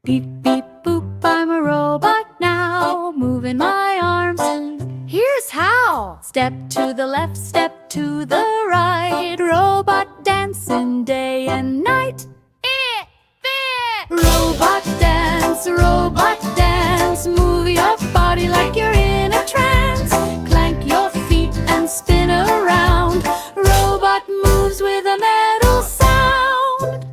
Beep, beep, boop, I'm a robot now, moving my arms. Here's how. Step to the left, step to the right, robot dancing day and night. Robot dance, move your body like you're in a trance. Clank your feet and spin around, robot moves with a metal sound.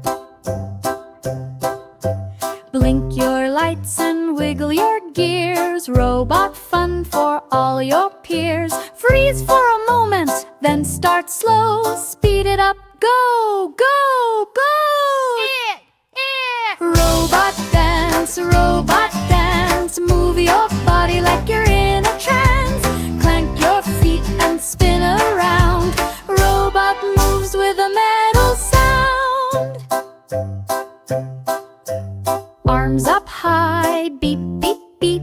Blink your lights and wiggle your gears, robot fun for all your peers. Freeze for a moment, then start slow, speed it up, go, go, go! Robot dance, move your body like you're in a trance. Clank your feet and spin around, robot moves with a metal sound. Arms up high, beep, beep, beep.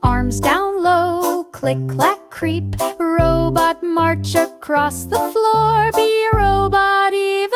Arms down low, click, clack, creep. Robot march across the floor, be a robot even